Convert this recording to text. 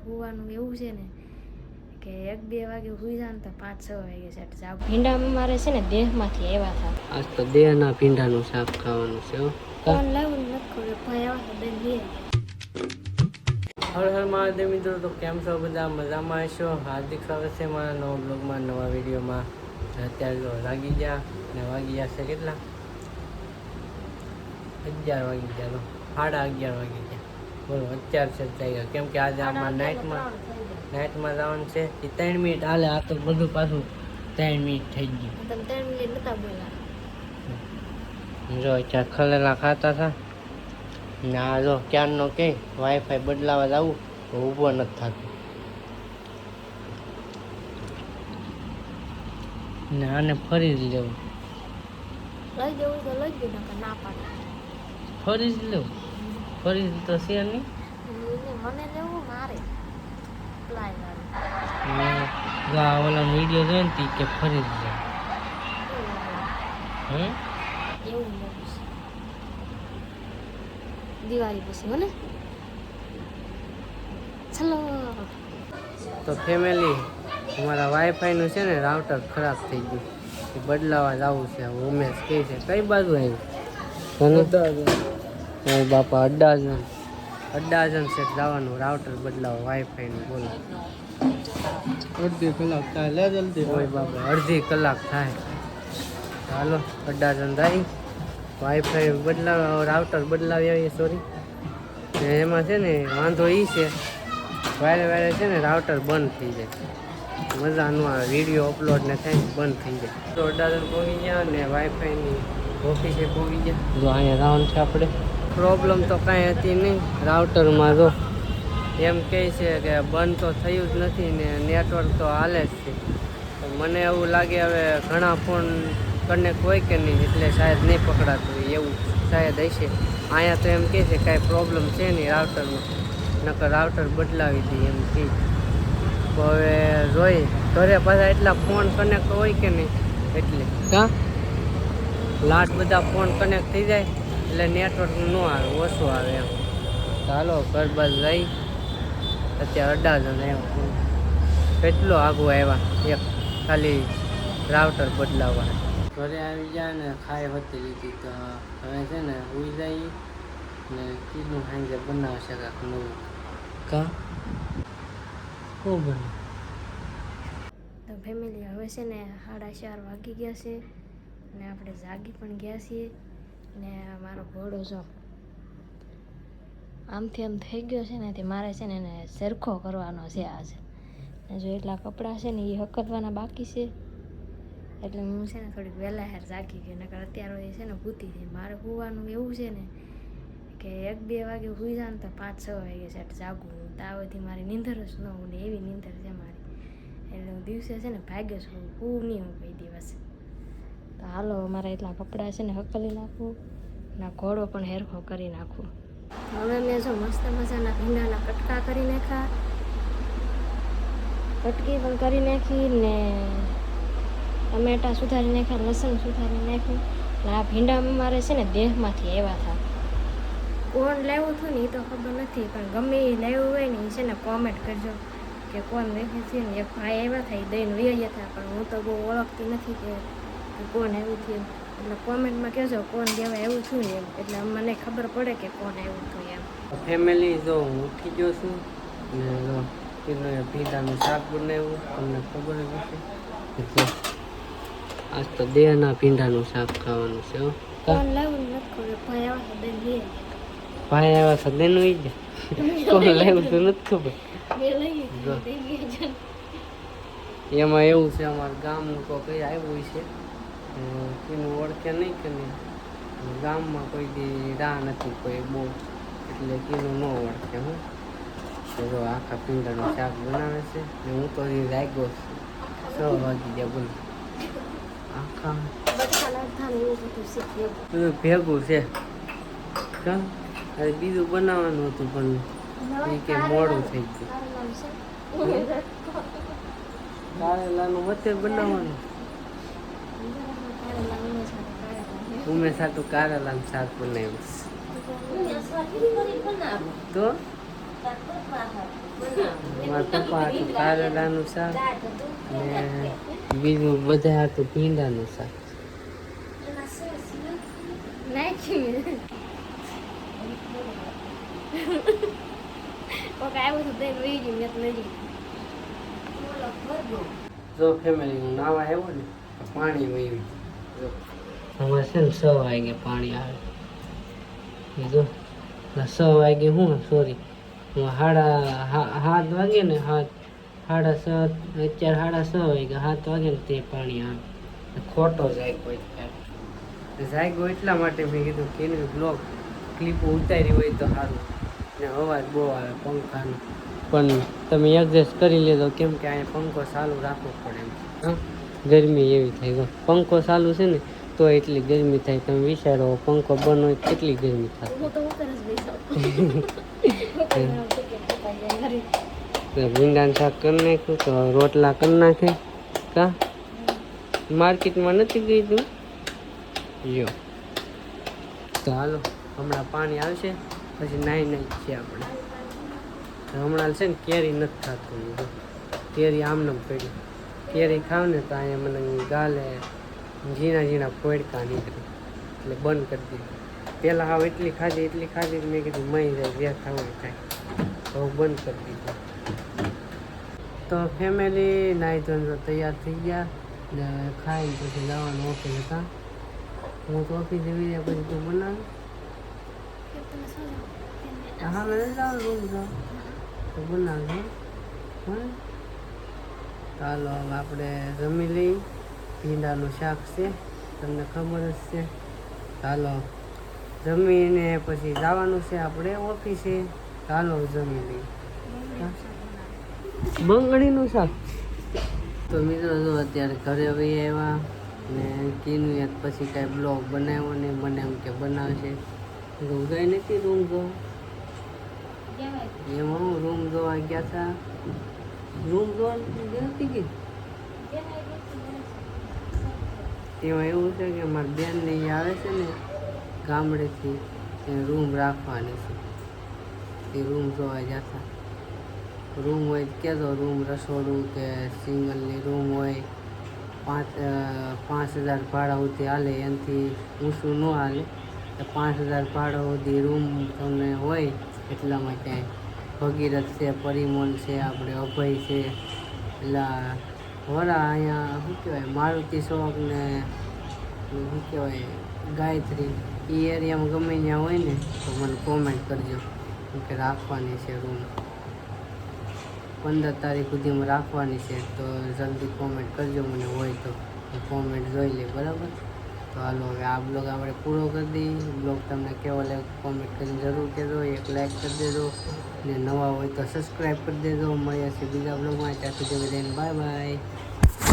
હોવાનું એવું છે ને કે 1-2 વાગે સુઈ જાય ને તો 5-6 વાગે સેટ જાવ. ભીંડામાં મારે છે ને દેહમાંથી આવ્યા હતા. આજ તો દેહના ભીંડાનું શાક ખાવાનું છે. કોણ લાવું નથી ખબર, ભાઈ આવ્યા હતા દઈ લઈએ. હર હર મહાદેવ મિત્રો, તો કેમ છો બધા? મજામાં હશો? હાર્દિક સ્વાગત છે મારા નવા બ્લોગમાં, નવા વિડીયોમાં. અત્યારે તો વાગી ગયા ને વાગી ગયા છે કેટલા? 11 વાગી ગયા, 11:30 વાગી ગયા. બોલો અત્યારે છે થઈ ગયા, કેમ કે આજે આમાં નાઇટમાં જવાનું છે. એ 3 મિનિટ હાલે, આ તો બધું પાછું 3 મિનિટ થઈ ગયું. તમે 3 મિનિટ નતા બોલા. જો અત્યારે ખલેલા ખાતા હતા ના, જો ક્યારનો કે વાઈફાઈ બદલાવા જવું તો ઊભો નથી થતું ને આને ફરી જ લેવું. લઈ જવું તો લઈ જવું, નકર ના પાડે. ફરી જ લેવું? ફરી તો છે નહીં. મને લેવું મારે પ્લાય જો આ ઓલા વિડીયો જોઈ ને કે ફરી જ લેવું. એવું લેવું છે દિવાળી પછી મને. ચલો તો ફેમિલી, અમારા વાઈફાઈનું છે ને રાઉટર ખરાબ થઈ ગયું, એ બદલાવા જવું છે. ઉમેશ કહે છે કઈ બાજુ આવ્યું? બાપા અડાજન છે જવાનું રાઉટર બદલાવા વાઈફાઈનું. બોલો અડધી કલાક થાય, લે જલ્દી. હોય બાપા અડધી કલાક થાય. ચાલો અડાજન જાય, વાઈફાઈ બદલાવા રાઉટર બદલાવી આવીએ. સોરી, એમાં છે ને વાંધો એ છે, વારે છે ને રાઉટર બંધ થઈ જાય, મજા ન આવે. વિડીયો અપલોડ ને થાય બંધ થઈ જાય. તો અડાજન પહોંચી ગયા ને વાઈફાઈની ઓફિસે પહોંચી ગયા. જો અહીંયા રાઉન્ડ છે આપણે. પ્રોબ્લેમ તો કાંઈ હતી નહીં રાઉટરમાં. જો એમ કહે છે કે બંધ તો થયું જ નથી ને નેટવર્ક તો હાલે જ છે. તો મને એવું લાગે હવે ઘણા ફોન કનેક્ટ હોય કે નહીં, એટલે શાયદ નહીં પકડાતું હોય એવું શાયદ હશે. અહીંયા તો એમ કહે છે કાંઈ પ્રોબ્લેમ છે નહીં રાઉટરમાં, નકર રાઉટર બદલાવી દઈએ એમ કહે. તો હવે જોઈ ઘરે પાછા એટલા ફોન કનેક્ટ હોય કે નહીં, એટલે કાં લાટ બધા ફોન કનેક્ટ થઈ જાય એટલે નેટવર્ક ન આવે, ઓછું આવે એમ. ચાલો ઘર બાજુ જઈ. અત્યારે અડાજન એમ કેટલો આગું આવ્યા, એક ખાલી રાઉટર બદલાવવા. ઘરે આવી જાય ને ખાઈ હતી લીધી, તો હવે છે ને ઉઈ જાય ને કીધું સાંજે બનાવશે કાંક નવું. કાં શું બને? તો ફેમિલી હવે છે ને 4:30 વાગી ગયા છે ને આપણે જાગી પણ ગયા છીએ. ને મારો ઘોડો જો આમથી આમ થઈ ગયો છે ને, તે મારે છે ને એને સરખો કરવાનો છે આજે. ને જો એટલા કપડાં છે ને એ હકલવાના બાકી છે, એટલે હું છે ને થોડીક વહેલા હેર જાગી ગઈ. નકર અત્યારે છે ને ભૂતી થઈ. મારે હોવાનું એવું છે ને કે 1-2 વાગે સુઈ જાય ને તો 5-6 વાગે સેટ જાગું. તાવથી મારી નીંદર જ ન હોય ને એવી નીંદર છે મારી. એટલે હું દિવસે છે ને ભાગે જ હું નહીં હું કોઈ દિવસ. તો હાલો મારા એટલા કપડાં છે ને હકલી નાખું ને ઘોડો પણ હેરખો કરી નાખું. હવે મેં જો મસ્ત મજાના ભીંડાના કટકા કરી નાખ્યા, કટકી પણ કરી નાખી ને ટમેટા સુધારી નાખ્યા, લસણ સુધારી નાખ્યું. ને આ ભીંડામાં મારે છે ને દેહમાંથી આવ્યા હતા. કોણ લાવ્યું હતું ને એ તો ખબર નથી, પણ ગમે એ લાવ્યું હોય ને એ છે ને કોમેન્ટ કરજો કે કોણ વેચે છે. ને એક ભાઈ આવ્યા હતા, એ દઈને વૈયા હતા, પણ હું તો બહુ ઓળખતી નથી કે કોણ આવ્યું થયું. એટલે કોમેન્ટમાં કહેજો કોણ દેવા આવ્યું છું એમ, એટલે મને ખબર પડે કે કોણ આવ્યું હતું એમ. ફેમિલી જો હું ઉઠી ગયો છું ને ભીંડાનું શાક બનાવ્યું, તમને ખબર જ હશે. આજ તો દેહના ભીંડાનું શાક ખાવાનું છે. કોણ લાવ્યું નથી ખબર, ભાઈ આવ્યા હતા દઈને લઈ ભાઈ આવ્યા છે દઈને લઈ જાય. કોણ લાવ્યું તો નથી ખબર. એમાં એવું છે અમારા ગામનું કોઈ આવ્યું છે, એનું ઓળખે નહીં કે નહીં. ગામમાં કોઈ દી રાહ નથી કોઈ બહુ, એટલે કીનું ન ઓળખે. હું તો આખા ભીંડાનું શાક બનાવે છે ને હું તો લાગ્યો 6 વાગી ગયા. બોલો આખા બધું ભેગું છે. કાં હવે બીજું બનાવવાનું હતું પણ એ કે મોડું થઈ ગયું. કારેલાનું વચ્ચે બનાવવાનું. ઉમે સાટું કારેલાનું શાક બનાવ્યું તો મારા પપ્પા હતું કારેલાનું શાક ને બીજું બધા હતું ભીંડાનું શાક. જો ફેમિલી હું નાવા આવ્યો ને પાણી વહ્યું. જો અમારે છે ને 6 વાગે પાણી આવે. એ જો 6 વાગે હું સોરી 7 વાગે ને 7:30 અત્યારે 6:30 વાગે 7 વાગે ને તે પાણી આવે. ખોટો જાય કોઈ જાગ્યો એટલા માટે મેં કીધું કે એનું બ્લોગ ક્લિપો ઉતારી હોય તો સારું ને અવાજ બહુ આવે પંખાનો પણ તમે એડજસ્ટ કરી લેજો કેમ કે અહીંયા પંખો ચાલુ રાખવો પડે એમ. હા ગરમી એવી થાય જો પંખો ચાલુ છે ને તો એટલી ગરમી થાય. તમે વિચારો પંખો બંધ હોય કેટલી ગરમી થાય. ભીંડાનું શાક કરી નાખ્યું તો રોટલા કરી નાખે કા માર્કેટમાં નથી ગઈ તું યો. તો હાલો હમણાં પાણી આવશે પછી નાઈ છે આપણે. હમણાં છે ને કેરી નથી ખાતું કેરી આમને પડી. કેરી ખાવ ને તો અહીંયા મને ગાલે ઝીણા પોડકા નીકળે એટલે બંધ કરી દીધું. પહેલાં હાવ એટલી ખાધી મેં કીધું મહી જાય જે ખાવું થાય તો બંધ કરી દીધું. તો ફેમિલી નાઈ ધોઈને તૈયાર થઈ ગયા ને ખાઈને પછી જવાનું ઓફિસ હતા. હું તો ઓફિસ જવી રહ્યા પછી તું બનાવ હા મેં જાઉં રૂમ જાઉં તો બનાવજો. ચાલો હવે આપણે જમી લઈ. ભીંડાનું શાક છે તમને ખબર જ છે. ચાલો જમીને પછી જવાનું છે આપણે ઓફિસે. ચાલો જમી લઈ. બંગડીનું શાક તો મિત્રો જો અત્યારે ઘરે વહી આવ્યા ને કીનું યાદ પછી કાંઈ બ્લોગ બનાવ્યો ને મને એમ કે બનાવશે. હું ગઈ નથી રૂમ જોવા. એમાં હું રૂમ જોવા ગયા હતા. રૂમ જોવા નથી ગઈ. તેમાં એવું છે કે મારી બેનને એ આવે છે ને ગામડેથી એ રૂમ રાખવાની છે. એ રૂમ જોવા જતા. રૂમ હોય કહેતો રૂમ રસોડું કે સિંગલની રૂમ હોય 5,000 ભાડા સુધી હાલે એનાથી ઊંચું ન હાલે. 5,000 ભાડા સુધી રૂમ તમને હોય એટલામાં ક્યાંય ભગીરથ છે પરિમલ છે આપણે અભય છે એટલે વરા અહીંયા શું કહેવાય મારુતિ ચોક ને શું કહેવાય ગાયત્રી એ એરિયામાં ગમે ત્યાં હોય ને તો મને કોમેન્ટ કરજો કે રાખવાની છે રૂમ. 15 તારીખ સુધીમાં રાખવાની છે તો જલ્દી કોમેન્ટ કરજો મને હોય તો કોમેન્ટ જોઈ લે બરાબર. તો હાલો હવે આ બ્લોગ આપણે પૂરો કરી દઈએ. બ્લોગ તમને કેવો લાગે કોમેન્ટ કરીને જરૂર કહેજો. એક લાઈક કરી દેજો ને નવા હોય તો સબસ્ક્રાઈબ કરી દેજો. મળીએ છીએ બીજા બ્લોગમાં. ત્યાંથી જઈને બાય બાય.